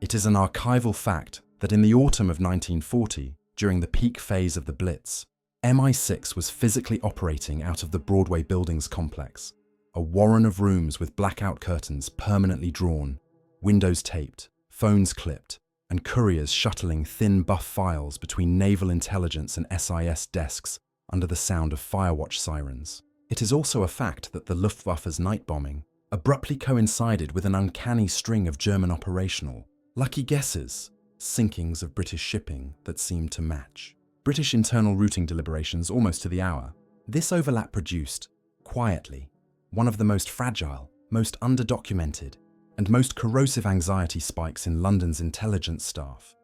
It is an archival fact that in the autumn of 1940, during the peak phase of the Blitz, MI6 was physically operating out of the Broadway Buildings complex, a warren of rooms with blackout curtains permanently drawn, windows taped, phones clipped, and couriers shuttling thin buff files between naval intelligence and SIS desks under the sound of firewatch sirens. It is also a fact that the Luftwaffe's night bombing abruptly coincided with an uncanny string of German operational, lucky guesses, sinkings of British shipping that seemed to match British internal routing deliberations almost to the hour. This overlap produced, quietly, one of the most fragile, most underdocumented, and most corrosive anxiety spikes in London's intelligence staff.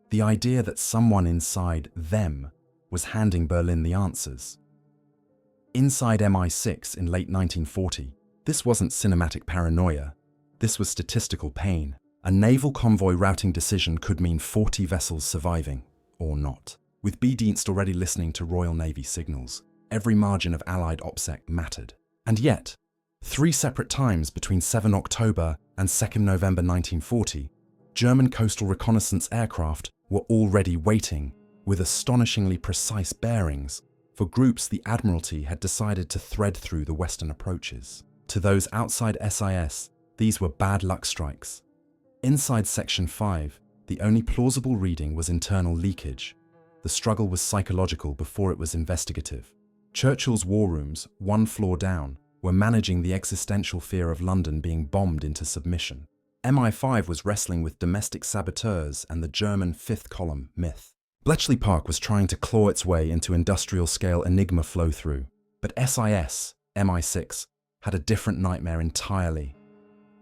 The idea that someone inside them was handing Berlin the answers. Inside MI6 in late 1940, this wasn't cinematic paranoia. This was statistical pain. A naval convoy routing decision could mean 40 vessels surviving, or not. With B-Dienst already listening to Royal Navy signals, every margin of Allied OPSEC mattered. And yet, 3 separate times between 7 October and 2 November 1940, German coastal reconnaissance aircraft were already waiting, with astonishingly precise bearings, for groups the Admiralty had decided to thread through the western approaches. To those outside SIS, these were bad luck strikes. Inside Section 5, the only plausible reading was internal leakage. The struggle was psychological before it was investigative. Churchill's war rooms, one floor down, were managing the existential fear of London being bombed into submission. MI5 was wrestling with domestic saboteurs and the German fifth column myth. Bletchley Park was trying to claw its way into industrial-scale Enigma flow-through. But SIS, MI6, had a different nightmare entirely.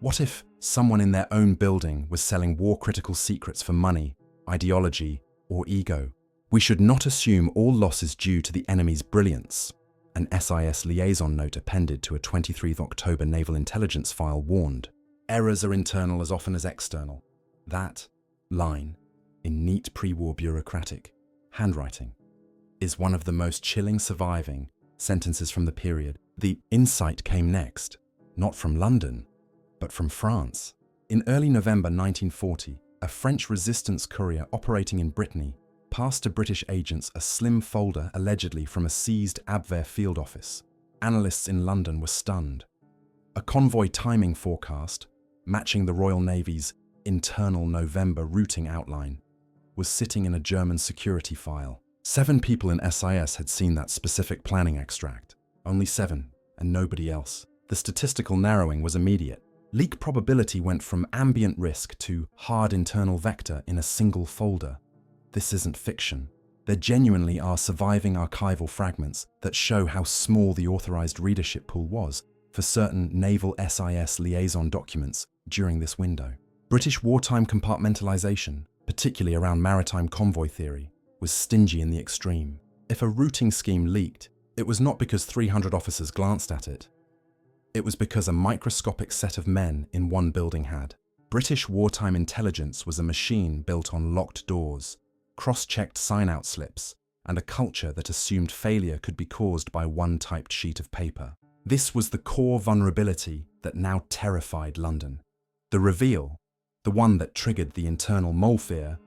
What if someone in their own building was selling war-critical secrets for money, ideology, or ego? We should not assume all loss is due to the enemy's brilliance. An SIS liaison note appended to a 23 October naval intelligence file warned, "Errors are internal as often as external." That line, in neat pre-war bureaucratic handwriting, is one of the most chilling surviving sentences from the period. The insight came next, not from London, but from France. In early November 1940, a French resistance courier operating in Brittany passed to British agents a slim folder allegedly from a seized Abwehr field office. Analysts in London were stunned. A convoy timing forecast, matching the Royal Navy's internal November routing outline, was sitting in a German security file. 7 people in SIS had seen that specific planning extract. Only 7, and nobody else. The statistical narrowing was immediate. Leak probability went from ambient risk to hard internal vector in a single folder. This isn't fiction. There genuinely are surviving archival fragments that show how small the authorized readership pool was for certain naval SIS liaison documents during this window. British wartime compartmentalization, particularly around maritime convoy theory, was stingy in the extreme. If a routing scheme leaked, it was not because 300 officers glanced at it. It was because a microscopic set of men in one building had. British wartime intelligence was a machine built on locked doors, cross-checked sign-out slips, and a culture that assumed failure could be caused by one typed sheet of paper. This was the core vulnerability that now terrified London. The reveal, the one that triggered the internal mole fear,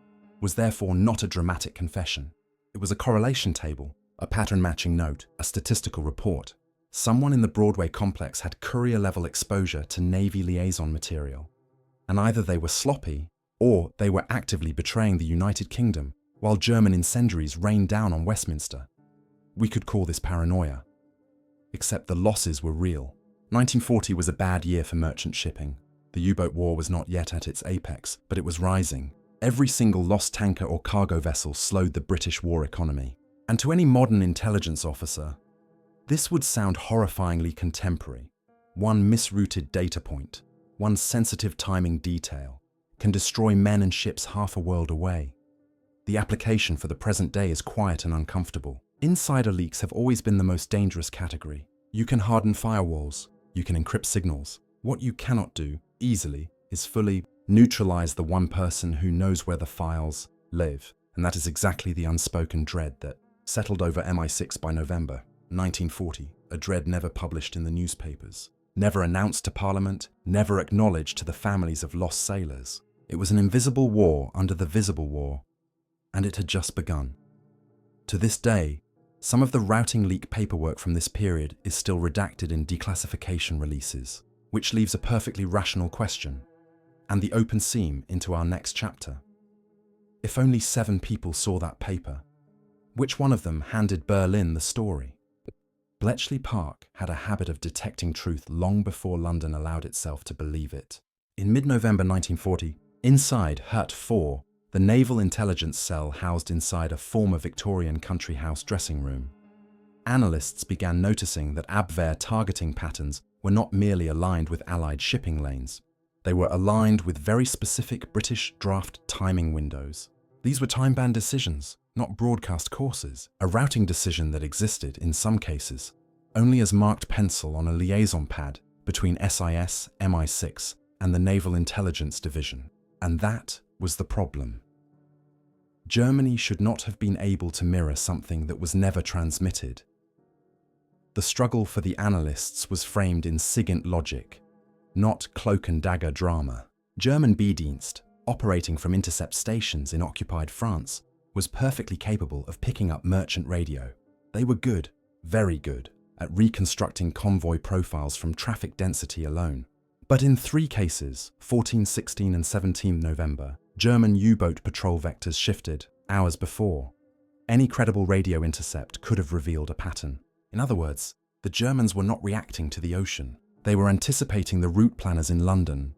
was therefore not a dramatic confession. It was a correlation table, a pattern-matching note, a statistical report. Someone in the Broadway complex had courier-level exposure to Navy liaison material, and either they were sloppy or they were actively betraying the United Kingdom while German incendiaries rained down on Westminster. We could call this paranoia. Except the losses were real. 1940 was a bad year for merchant shipping. The U-boat war was not yet at its apex, but it was rising. Every single lost tanker or cargo vessel slowed the British war economy. And to any modern intelligence officer, this would sound horrifyingly contemporary. One misrouted data point, one sensitive timing detail, can destroy men and ships half a world away. The application for the present day is quiet and uncomfortable. Insider leaks have always been the most dangerous category. You can harden firewalls, you can encrypt signals. What you cannot do, easily, is fully neutralize the one person who knows where the files live. And that is exactly the unspoken dread that settled over MI6 by November 1940, a dread never published in the newspapers, never announced to Parliament, never acknowledged to the families of lost sailors. It was an invisible war under the visible war, and it had just begun. To this day, some of the routing leak paperwork from this period is still redacted in declassification releases, which leaves a perfectly rational question, and the open seam into our next chapter. If only 7 people saw that paper, which one of them handed Berlin the story? Bletchley Park had a habit of detecting truth long before London allowed itself to believe it. In mid-November 1940, inside Hut 4, the Naval Intelligence Cell housed inside a former Victorian country house dressing room, analysts began noticing that Abwehr targeting patterns were not merely aligned with Allied shipping lanes. They were aligned with very specific British draft timing windows. These were time-bound decisions, not broadcast courses, a routing decision that existed, in some cases, only as marked pencil on a liaison pad between SIS, MI6, and the Naval Intelligence Division. And that was the problem. Germany should not have been able to mirror something that was never transmitted. The struggle for the analysts was framed in SIGINT logic, not cloak and dagger drama. German B-Dienst, operating from intercept stations in occupied France, was perfectly capable of picking up merchant radio. They were good, very good, at reconstructing convoy profiles from traffic density alone. But in 3 cases, 14, 16 and 17 November, German U-boat patrol vectors shifted hours before. Any credible radio intercept could have revealed a pattern. In other words, the Germans were not reacting to the ocean. They were anticipating the route planners in London.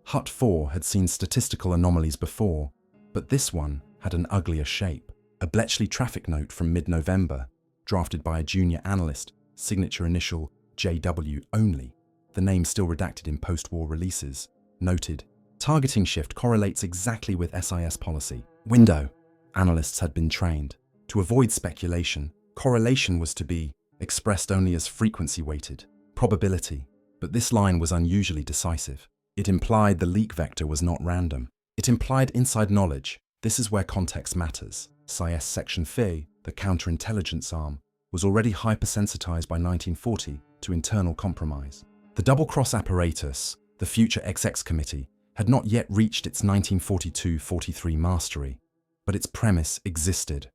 Hut 4 had seen statistical anomalies before, but this one had an uglier shape. A Bletchley traffic note from mid-November, drafted by a junior analyst, signature initial JW only, the name still redacted in post-war releases, noted, "Targeting shift correlates exactly with SIS policy. Window." Analysts had been trained. To avoid speculation, correlation was to be expressed only as frequency-weighted, probability, but this line was unusually decisive. It implied the leak vector was not random. It implied inside knowledge. This is where context matters. SIS Section FE, the counterintelligence arm, was already hypersensitized by 1940 to internal compromise. The double-cross apparatus, the future XX Committee, had not yet reached its 1942-43 mastery, but its premise existed,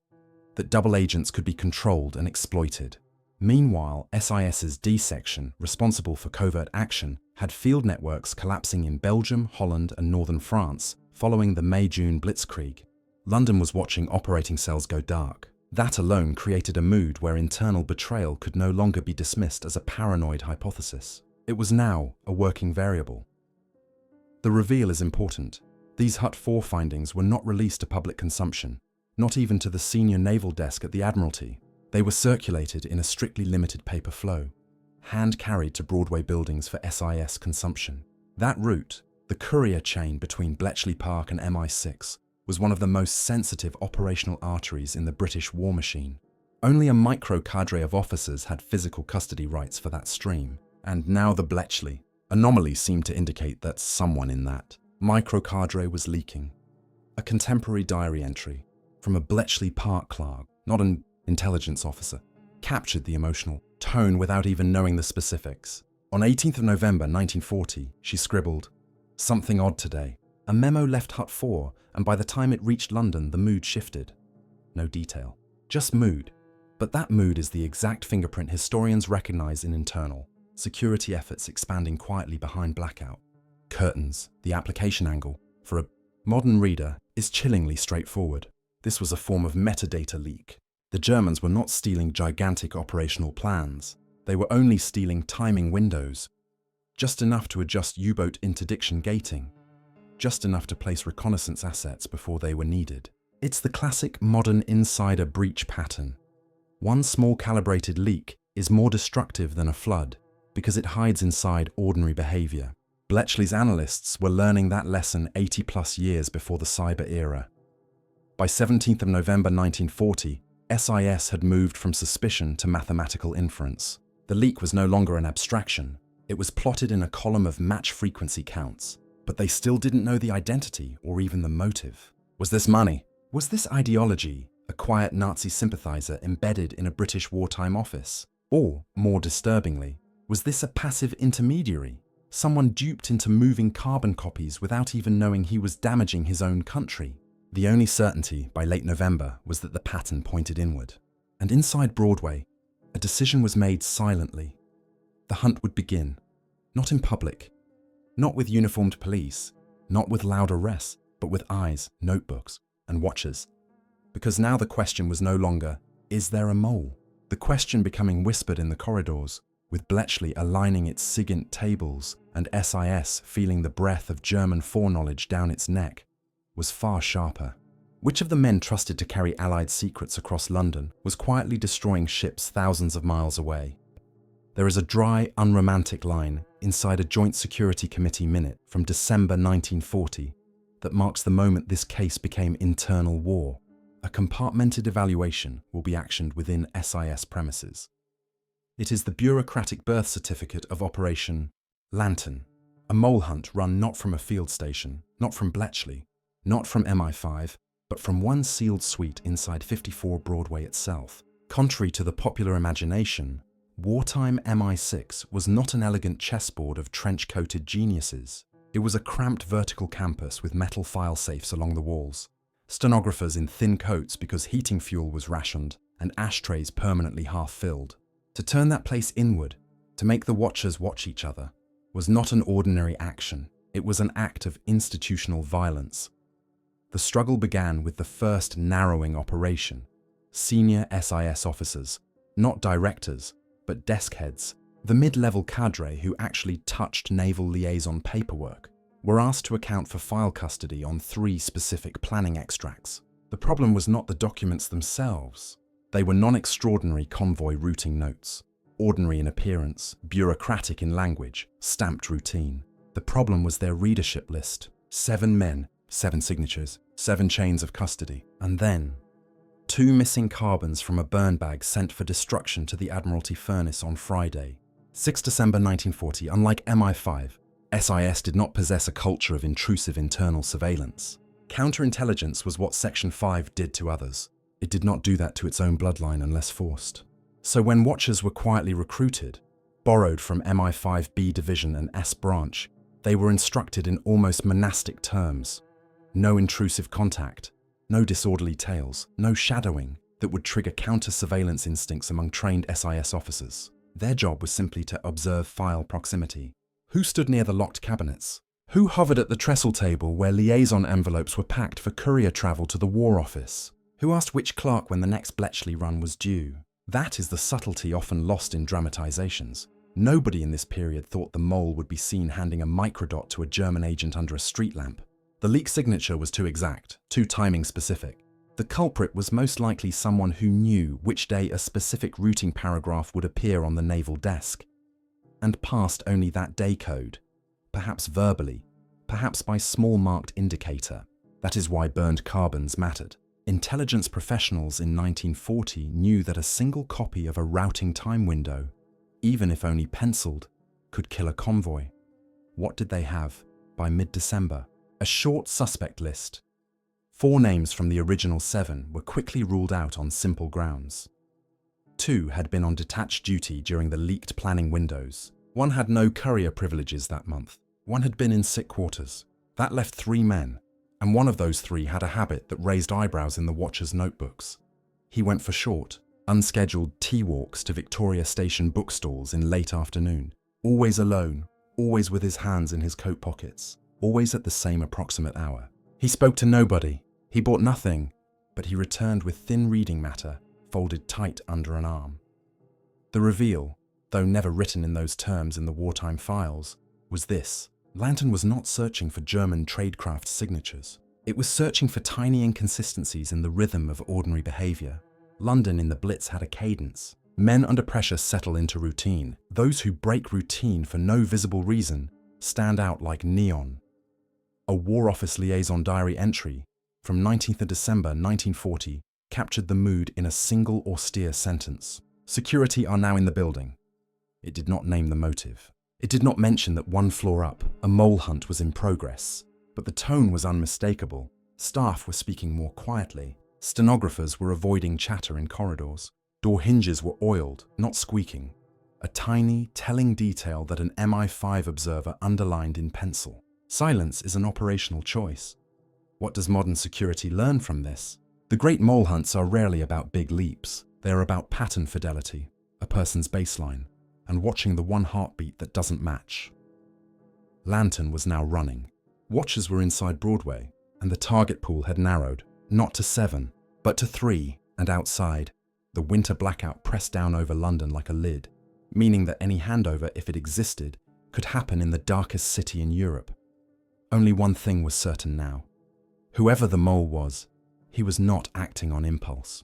that double agents could be controlled and exploited. Meanwhile, SIS's D section, responsible for covert action, had field networks collapsing in Belgium, Holland and northern France following the May-June blitzkrieg. London was watching operating cells go dark. That alone created a mood where internal betrayal could no longer be dismissed as a paranoid hypothesis. It was now a working variable. The reveal is important. These Hut 4 findings were not released to public consumption, not even to the senior naval desk at the Admiralty. They were circulated in a strictly limited paper flow, hand-carried to Broadway buildings for SIS consumption. That route, the courier chain between Bletchley Park and MI6, was one of the most sensitive operational arteries in the British war machine. Only a micro-cadre of officers had physical custody rights for that stream, and now the Bletchley. Anomalies seemed to indicate that someone in that micro-cadre was leaking. A contemporary diary entry from a Bletchley Park clerk, not an intelligence officer, captured the emotional tone without even knowing the specifics. On 18th of November 1940, she scribbled, "Something odd today." A memo left Hut 4, and by the time it reached London, the mood shifted. No detail, just mood. But that mood is the exact fingerprint historians recognize in internal security efforts expanding quietly behind blackout curtains. The application angle, for a modern reader, is chillingly straightforward. This was a form of metadata leak. The Germans were not stealing gigantic operational plans. They were only stealing timing windows, just enough to adjust U-boat interdiction gating, just enough to place reconnaissance assets before they were needed. It's the classic modern insider breach pattern. One small calibrated leak is more destructive than a flood because it hides inside ordinary behavior. Bletchley's analysts were learning that lesson 80+ years before the cyber era. By 17th of November 1940, SIS had moved from suspicion to mathematical inference. The leak was no longer an abstraction. It was plotted in a column of match frequency counts. But they still didn't know the identity or even the motive. Was this money? Was this ideology a quiet Nazi sympathizer embedded in a British wartime office? Or, more disturbingly, was this a passive intermediary, Someone duped into moving carbon copies without even knowing he was damaging his own country. The only certainty by late November was that the pattern pointed inward. And inside Broadway, a decision was made silently. The hunt would begin, not in public, not with uniformed police, not with loud arrests, but with eyes, notebooks, and watchers. Because now the question was no longer, is there a mole? The question becoming whispered in the corridors, with Bletchley aligning its SIGINT tables and SIS feeling the breath of German foreknowledge down its neck, was far sharper. Which of the men trusted to carry Allied secrets across London was quietly destroying ships thousands of miles away? There is a dry, unromantic line inside a Joint Security Committee minute from December 1940 that marks the moment this case became internal war. A compartmented evaluation will be actioned within SIS premises. It is the bureaucratic birth certificate of Operation Lantern, a mole hunt run not from a field station, not from Bletchley, not from MI5, but from one sealed suite inside 54 Broadway itself. Contrary to the popular imagination, wartime MI6 was not an elegant chessboard of trench-coated geniuses. It was a cramped vertical campus with metal file safes along the walls, stenographers in thin coats because heating fuel was rationed, and ashtrays permanently half-filled. To turn that place inward, to make the watchers watch each other, was not an ordinary action. It was an act of institutional violence. The struggle began with the first narrowing operation. Senior SIS officers, not directors, but desk heads, the mid-level cadre who actually touched naval liaison paperwork, were asked to account for file custody on 3 specific planning extracts. The problem was not the documents themselves. They were non-extraordinary convoy routing notes, ordinary in appearance, bureaucratic in language, stamped routine. The problem was their readership list. 7 men, 7 signatures, 7 chains of custody. And then, 2 missing carbons from a burn bag sent for destruction to the Admiralty furnace on Friday. 6 December 1940, unlike MI5, SIS did not possess a culture of intrusive internal surveillance. Counterintelligence was what Section 5 did to others. It did not do that to its own bloodline unless forced. So when watchers were quietly recruited, borrowed from MI5B Division and S Branch, they were instructed in almost monastic terms. No intrusive contact, no disorderly tales, no shadowing that would trigger counter-surveillance instincts among trained SIS officers. Their job was simply to observe file proximity. Who stood near the locked cabinets? Who hovered at the trestle table where liaison envelopes were packed for courier travel to the War Office? Who asked which clerk when the next Bletchley run was due? That is the subtlety often lost in dramatizations. Nobody in this period thought the mole would be seen handing a microdot to a German agent under a street lamp. The leak signature was too exact, too timing specific. The culprit was most likely someone who knew which day a specific routing paragraph would appear on the naval desk, and passed only that day code, perhaps verbally, perhaps by small marked indicator. That is why burned carbons mattered. Intelligence professionals in 1940 knew that a single copy of a routing time window, even if only penciled, could kill a convoy. What did they have by mid-December? A short suspect list. 4 names from the original 7 were quickly ruled out on simple grounds. 2 had been on detached duty during the leaked planning windows. 1 had no courier privileges that month. 1 had been in sick quarters. That left 3 men, and one of those 3 had a habit that raised eyebrows in the watchers' notebooks. He went for short, unscheduled tea walks to Victoria Station bookstalls in late afternoon, always alone, always with his hands in his coat pockets, always at the same approximate hour. He spoke to nobody, he bought nothing, but he returned with thin reading matter folded tight under an arm. The reveal, though never written in those terms in the wartime files, was this. Lantern was not searching for German tradecraft signatures. It was searching for tiny inconsistencies in the rhythm of ordinary behavior. London in the Blitz had a cadence. Men under pressure settle into routine. Those who break routine for no visible reason stand out like neon. A War Office liaison diary entry from 19th of December 1940 captured the mood in a single austere sentence. Security are now in the building. It did not name the motive. It did not mention that 1 floor up, a mole hunt was in progress, but the tone was unmistakable. Staff were speaking more quietly. Stenographers were avoiding chatter in corridors. Door hinges were oiled, not squeaking. a tiny, telling detail that an MI5 observer underlined in pencil. Silence is an operational choice. What does modern security learn from this? The great mole hunts are rarely about big leaps. They are about pattern fidelity, a person's baseline, and watching the one heartbeat that doesn't match. Lantern was now running. Watchers were inside Broadway, and the target pool had narrowed, not to 7, but to 3, and outside. The winter blackout pressed down over London like a lid, meaning that any handover, if it existed, could happen in the darkest city in Europe. Only one thing was certain now. Whoever the mole was, he was not acting on impulse.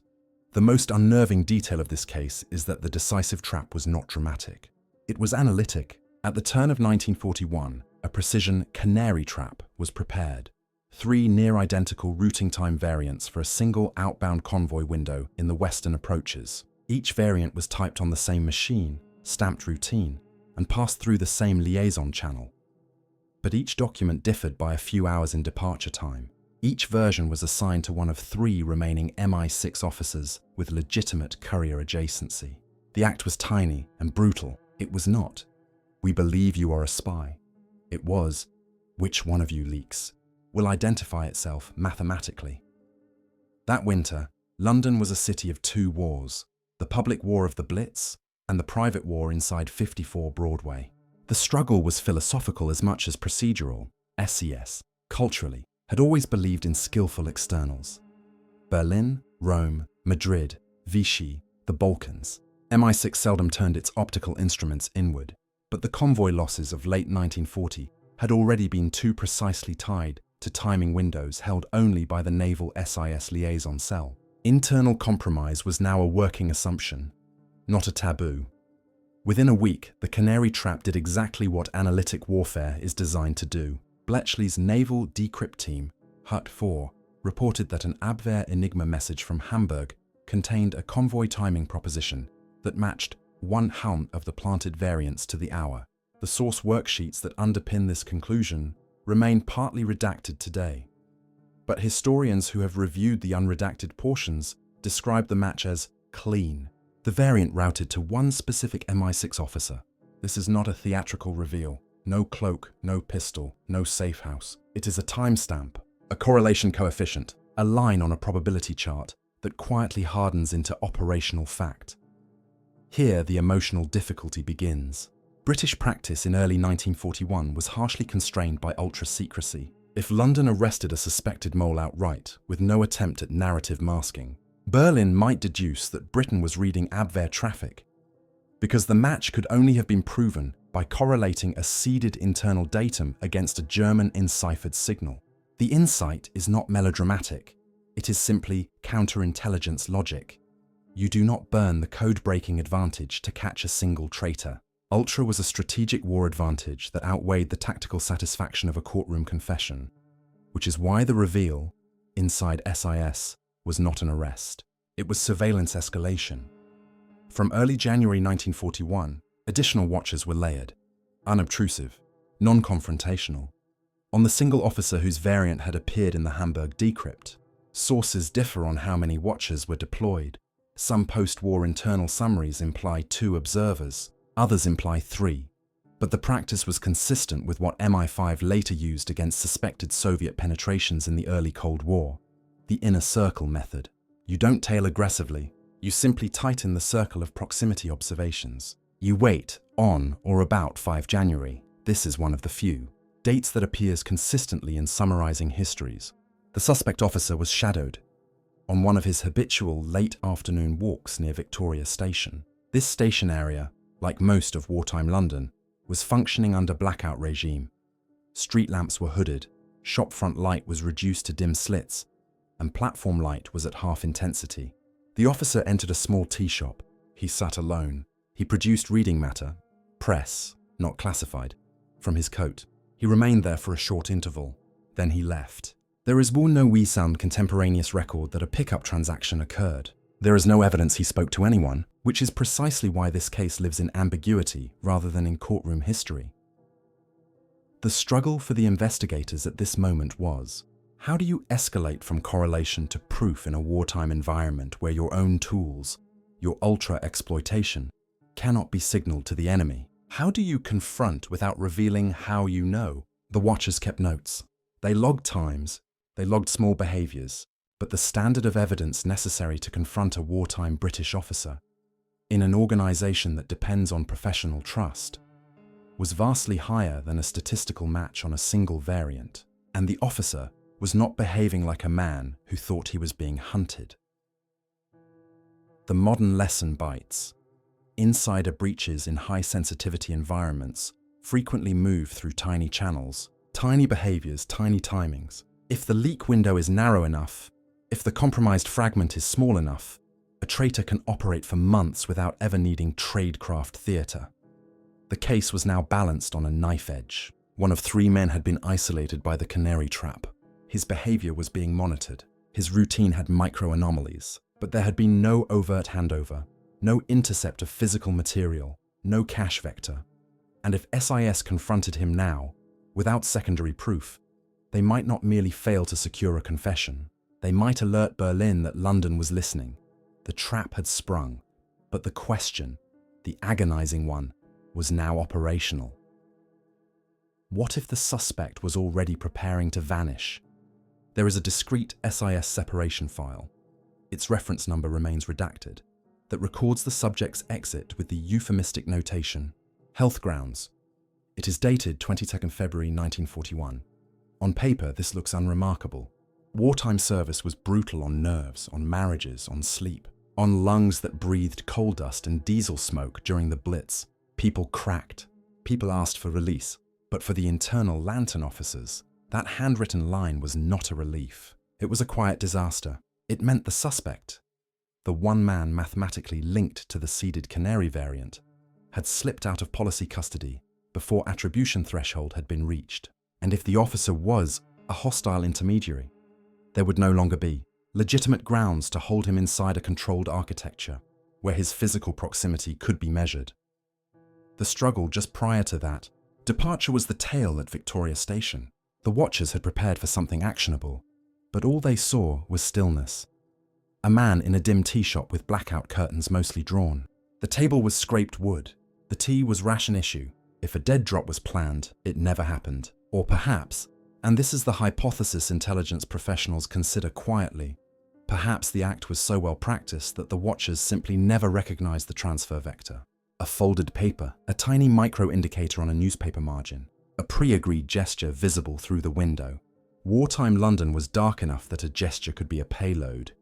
The most unnerving detail of this case is that the decisive trap was not dramatic. It was analytic. At the turn of 1941, a precision canary trap was prepared. 3 near-identical routing time variants for a single outbound convoy window in the western approaches. Each variant was typed on the same machine, stamped routine, and passed through the same liaison channel. But each document differed by a few hours in departure time. Each version was assigned to one of 3 remaining MI6 officers with legitimate courier adjacency. The act was tiny and brutal. It was not, "We believe you are a spy." It was, "Which one of you leaks will identify itself mathematically." That winter, London was a city of 2 wars, the public war of the Blitz and the private war inside 54 Broadway. The struggle was philosophical as much as procedural. SES, culturally, had always believed in skillful externals. Berlin, Rome, Madrid, Vichy, the Balkans. MI6 seldom turned its optical instruments inward, but the convoy losses of late 1940 had already been too precisely tied to timing windows held only by the naval SIS liaison cell. Internal compromise was now a working assumption, not a taboo. Within a week, the canary trap did exactly what analytic warfare is designed to do. Bletchley's naval decrypt team, Hut 4, reported that an Abwehr Enigma message from Hamburg contained a convoy timing proposition that matched 1/1 of the planted variants to the hour. The source worksheets that underpin this conclusion remain partly redacted today. But historians who have reviewed the unredacted portions describe the match as clean. The variant routed to one specific MI6 officer. This is not a theatrical reveal. No cloak, no pistol, no safe house. It is a timestamp, a correlation coefficient, a line on a probability chart that quietly hardens into operational fact. Here, the emotional difficulty begins. British practice in early 1941 was harshly constrained by ultra-secrecy. If London arrested a suspected mole outright, with no attempt at narrative masking, Berlin might deduce that Britain was reading Abwehr traffic, because the match could only have been proven by correlating a seeded internal datum against a German enciphered signal. The insight is not melodramatic. It is simply counterintelligence logic. You do not burn the code-breaking advantage to catch a single traitor. Ultra was a strategic war advantage that outweighed the tactical satisfaction of a courtroom confession, which is why the reveal, inside SIS, was not an arrest. It was surveillance escalation. From early January 1941, additional watchers were layered, unobtrusive, non-confrontational, on the single officer whose variant had appeared in the Hamburg decrypt. Sources differ on how many watchers were deployed. Some post-war internal summaries imply 2 observers, others imply 3. But the practice was consistent with what MI5 later used against suspected Soviet penetrations in the early Cold War, the inner circle method. You don't tail aggressively, you simply tighten the circle of proximity observations. You wait on or about 5 January. This is one of the few dates that appears consistently in summarizing histories. The suspect officer was shadowed on one of his habitual late afternoon walks near Victoria Station. This station area, like most of wartime London, was functioning under blackout regime. Street lamps were hooded, shopfront light was reduced to dim slits, and platform light was at half intensity. The officer entered a small tea shop. He sat alone. He produced reading matter, press, not classified, from his coat. He remained there for a short interval. Then he left. There is no WWII contemporaneous record that a pickup transaction occurred. There is no evidence he spoke to anyone, which is precisely why this case lives in ambiguity rather than in courtroom history. The struggle for the investigators at this moment was, how do you escalate from correlation to proof in a wartime environment where your own tools, your ultra-exploitation, cannot be signaled to the enemy. How do you confront without revealing how you know? The watchers kept notes. They logged times, they logged small behaviors, but the standard of evidence necessary to confront a wartime British officer, in an organization that depends on professional trust, was vastly higher than a statistical match on a single variant, and the officer was not behaving like a man who thought he was being hunted. The modern lesson bites. Insider breaches in high-sensitivity environments frequently move through tiny channels, tiny behaviors, tiny timings. If the leak window is narrow enough, if the compromised fragment is small enough, a traitor can operate for months without ever needing tradecraft theatre. The case was now balanced on a knife edge. One of 3 men had been isolated by the canary trap. His behavior was being monitored. His routine had micro-anomalies, but there had been no overt handover, no intercept of physical material, no cache vector. And if SIS confronted him now, without secondary proof, they might not merely fail to secure a confession. They might alert Berlin that London was listening. The trap had sprung, but the question, the agonizing one, was now operational. What if the suspect was already preparing to vanish? There is a discrete SIS separation file, its reference number remains redacted, that records the subject's exit with the euphemistic notation, health grounds. It is dated 22nd February 1941. On paper, this looks unremarkable. Wartime service was brutal on nerves, on marriages, on sleep, on lungs that breathed coal dust and diesel smoke during the Blitz. People cracked. People asked for release. But for the internal lantern officers, that handwritten line was not a relief. It was a quiet disaster. It meant the suspect, the one man mathematically linked to the seeded canary variant, had slipped out of policy custody before attribution threshold had been reached. And if the officer was a hostile intermediary, there would no longer be legitimate grounds to hold him inside a controlled architecture where his physical proximity could be measured. The struggle just prior to that departure was the tale at Victoria Station. The watchers had prepared for something actionable, but all they saw was stillness. A man in a dim tea shop with blackout curtains mostly drawn. The table was scraped wood. The tea was ration issue. If a dead drop was planned, it never happened. Or perhaps, and this is the hypothesis intelligence professionals consider quietly, perhaps the act was so well practiced that the watchers simply never recognized the transfer vector. A folded paper, a tiny micro-indicator on a newspaper margin, a pre-agreed gesture visible through the window. Wartime London was dark enough that a gesture could be a payload.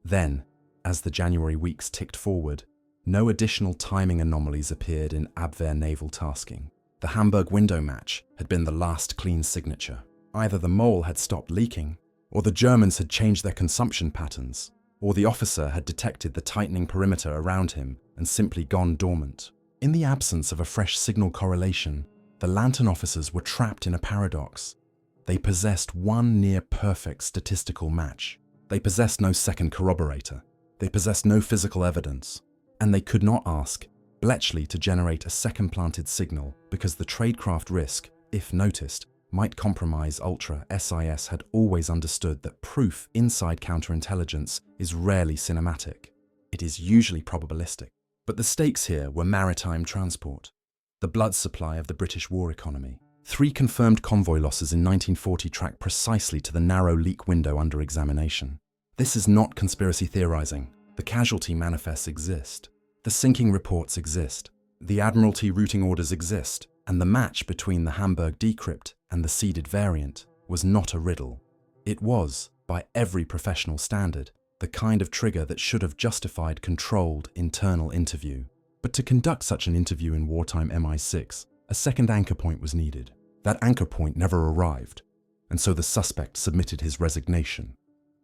Then, as the January weeks ticked forward, no additional timing anomalies appeared in Abwehr naval tasking. The Hamburg window match had been the last clean signature. Either the mole had stopped leaking, or the Germans had changed their consumption patterns, or the officer had detected the tightening perimeter around him and simply gone dormant. In the absence of a fresh signal correlation, the lantern officers were trapped in a paradox. They possessed one near-perfect statistical match. They possessed no second corroborator. They possessed no physical evidence. And they could not ask Bletchley to generate a second planted signal because the tradecraft risk, if noticed, might compromise Ultra. SIS had always understood that proof inside counterintelligence is rarely cinematic. It is usually probabilistic. But the stakes here were maritime transport, the blood supply of the British war economy. 3 confirmed convoy losses in 1940 track precisely to the narrow leak window under examination. This is not conspiracy theorizing. The casualty manifests exist. The sinking reports exist. The Admiralty routing orders exist. And the match between the Hamburg decrypt and the seeded variant was not a riddle. It was, by every professional standard, the kind of trigger that should have justified controlled internal interview. But to conduct such an interview in wartime MI6, a second anchor point was needed. That anchor point never arrived, and so the suspect submitted his resignation.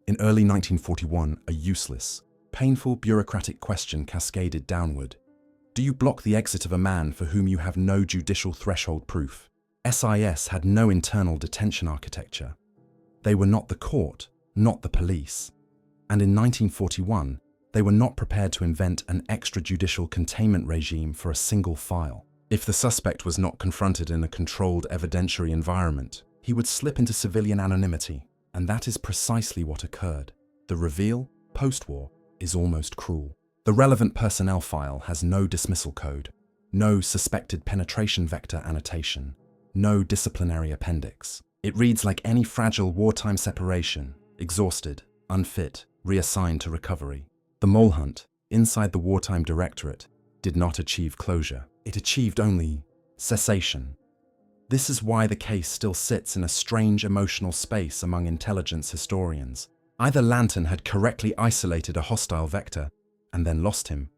In early 1941, a useless, painful bureaucratic question cascaded downward. Do you block the exit of a man for whom you have no judicial threshold proof? SIS had no internal detention architecture. They were not the court, not the police. And in 1941, they were not prepared to invent an extrajudicial containment regime for a single file. If the suspect was not confronted in a controlled evidentiary environment, he would slip into civilian anonymity, and that is precisely what occurred. The reveal, post-war, is almost cruel. The relevant personnel file has no dismissal code, no suspected penetration vector annotation, no disciplinary appendix. It reads like any fragile wartime separation, exhausted, unfit, reassigned to recovery. The mole hunt, inside the wartime directorate, did not achieve closure. It achieved only cessation. This is why the case still sits in a strange emotional space among intelligence historians. Either Lantern had correctly isolated a hostile vector and then lost him,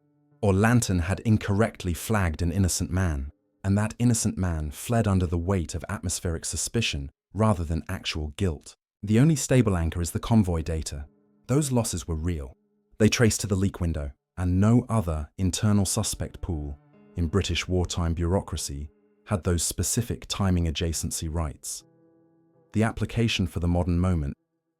or Lantern had incorrectly flagged an innocent man, and that innocent man fled under the weight of atmospheric suspicion rather than actual guilt. The only stable anchor is the convoy data. Those losses were real. They trace to the leak window, and no other internal suspect pool in British wartime bureaucracy had those specific timing adjacency rights. The application for the modern moment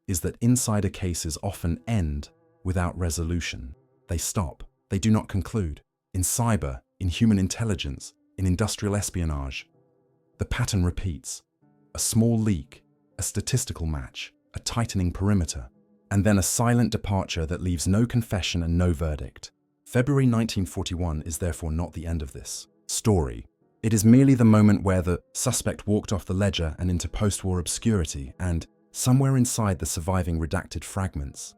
is that insider cases often end without resolution. They stop. They do not conclude. In cyber, in human intelligence, in industrial espionage, the pattern repeats. A small leak, a statistical match, a tightening perimeter, and then a silent departure that leaves no confession and no verdict. February 1941 is therefore not the end of this story. It is merely the moment where the suspect walked off the ledger and into post-war obscurity, and somewhere inside the surviving redacted fragments,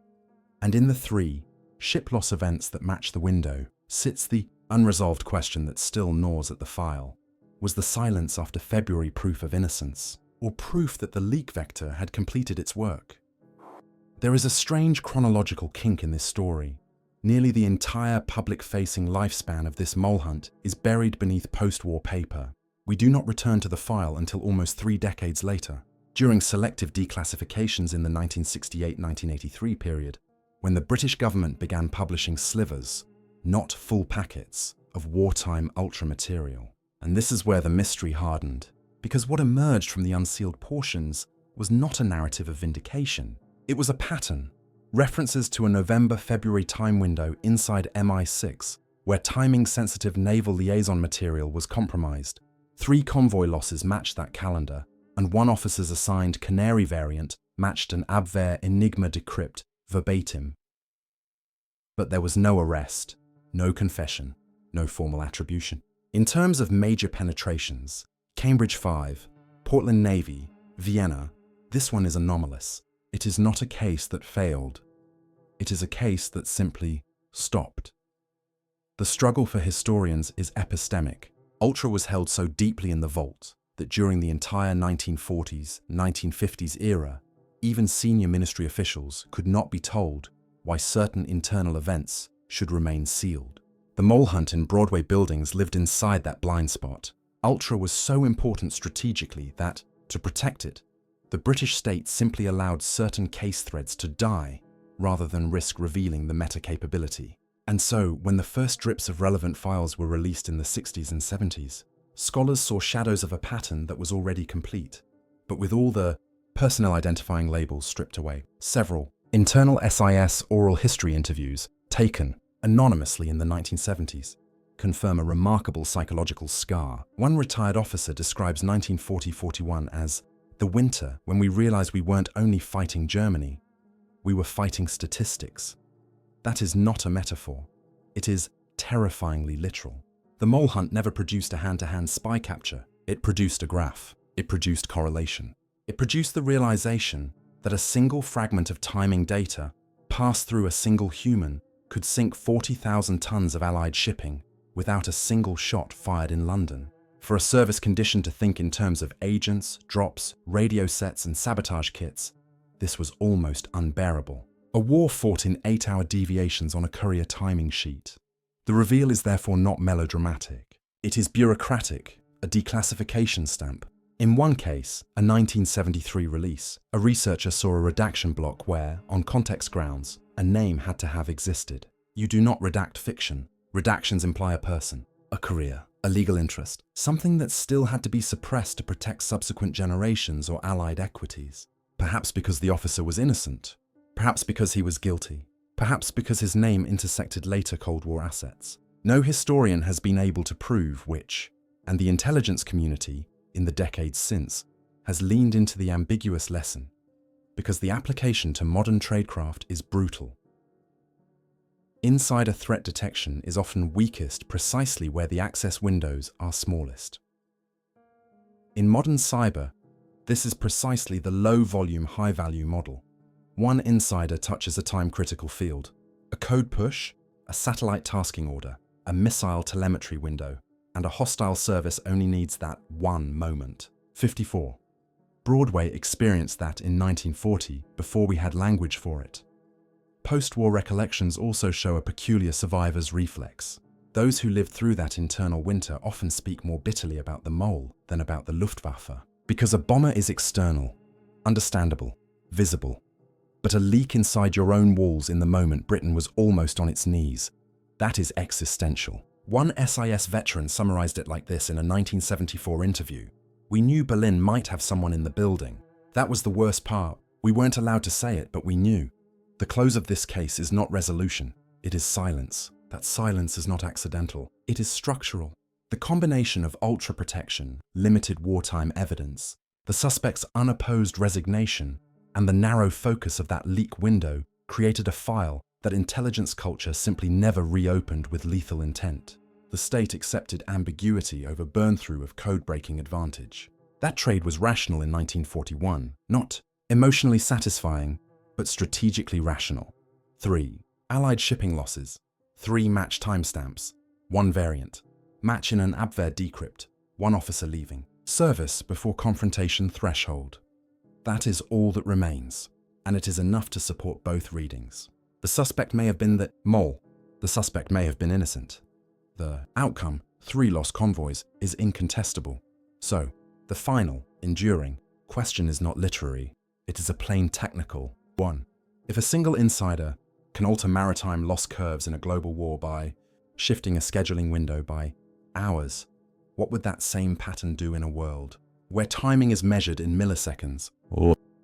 and in the three ship loss events that match the window, sits the unresolved question that still gnaws at the file. Was the silence after February proof of innocence, or proof that the leak vector had completed its work? There is a strange chronological kink in this story. Nearly the entire public-facing lifespan of this mole hunt is buried beneath post-war paper. We do not return to the file until almost 3 decades later, during selective declassifications in the 1968-1983 period, when the British government began publishing slivers, not full packets, of wartime ultra-material. And this is where the mystery hardened, because what emerged from the unsealed portions was not a narrative of vindication. It was a pattern, references to a November-February time window inside MI6, where timing-sensitive naval liaison material was compromised. 3 convoy losses matched that calendar, and one officer's assigned Canary variant matched an Abwehr Enigma decrypt verbatim. But there was no arrest, no confession, no formal attribution. In terms of major penetrations, Cambridge 5, Portland Navy, Vienna, this one is anomalous. It is not a case that failed. It is a case that simply stopped. The struggle for historians is epistemic. Ultra was held so deeply in the vault that during the entire 1940s, 1950s era, even senior ministry officials could not be told why certain internal events should remain sealed. The mole hunt in Broadway buildings lived inside that blind spot. Ultra was so important strategically that, to protect it, the British state simply allowed certain case threads to die rather than risk revealing the meta capability. And so, when the first drips of relevant files were released in the 60s and 70s, scholars saw shadows of a pattern that was already complete, but with all the personnel identifying labels stripped away. Several internal SIS oral history interviews, taken anonymously in the 1970s, confirm a remarkable psychological scar. One retired officer describes 1940-41 as the winter when we realized we weren't only fighting Germany, we were fighting statistics. That is not a metaphor. It is terrifyingly literal. The mole hunt never produced a hand-to-hand spy capture. It produced a graph. It produced correlation. It produced the realization that a single fragment of timing data passed through a single human could sink 40,000 tons of Allied shipping without a single shot fired in London. For a service conditioned to think in terms of agents, drops, radio sets, and sabotage kits, this was almost unbearable. A war fought in 8-hour deviations on a courier timing sheet. The reveal is therefore not melodramatic. It is bureaucratic, a declassification stamp. In one case, a 1973 release, a researcher saw a redaction block where, on context grounds, a name had to have existed. You do not redact fiction. Redactions imply a person, a career, a legal interest, something that still had to be suppressed to protect subsequent generations or allied equities. Perhaps because the officer was innocent, perhaps because he was guilty, perhaps because his name intersected later Cold War assets. No historian has been able to prove which, and the intelligence community, in the decades since, has leaned into the ambiguous lesson, because the application to modern tradecraft is brutal. Insider threat detection is often weakest precisely where the access windows are smallest. In modern cyber, this is precisely the low-volume, high-value model. One insider touches a time-critical field, a code push, a satellite tasking order, a missile telemetry window, and a hostile service only needs that one moment. 54. Broadway experienced that in 1940 before we had language for it. Post-war recollections also show a peculiar survivor's reflex. Those who lived through that internal winter often speak more bitterly about the mole than about the Luftwaffe. Because a bomber is external, understandable, visible. But a leak inside your own walls in the moment Britain was almost on its knees. That is existential. One SIS veteran summarized it like this in a 1974 interview. "We knew Berlin might have someone in the building. That was the worst part. We weren't allowed to say it, but we knew. The close of this case is not resolution. It is silence. That silence is not accidental. It is structural. The combination of ultra-protection, limited wartime evidence, the suspect's unopposed resignation, and the narrow focus of that leak window created a file that intelligence culture simply never reopened with lethal intent. The state accepted ambiguity over burn-through of code-breaking advantage. That trade was rational in 1941, not emotionally satisfying, but strategically rational. 3. Allied shipping losses. 3 match timestamps. 1 variant. Match in an Abwehr decrypt. 1 officer leaving. Service before confrontation threshold. That is all that remains, and it is enough to support both readings. The suspect may have been the mole. The suspect may have been innocent. The outcome, 3 lost convoys, is incontestable. So, the final, enduring, question is not literary. It is a plain technical. 1. If a single insider can alter maritime loss curves in a global war by shifting a scheduling window by hours, what would that same pattern do in a world where timing is measured in milliseconds?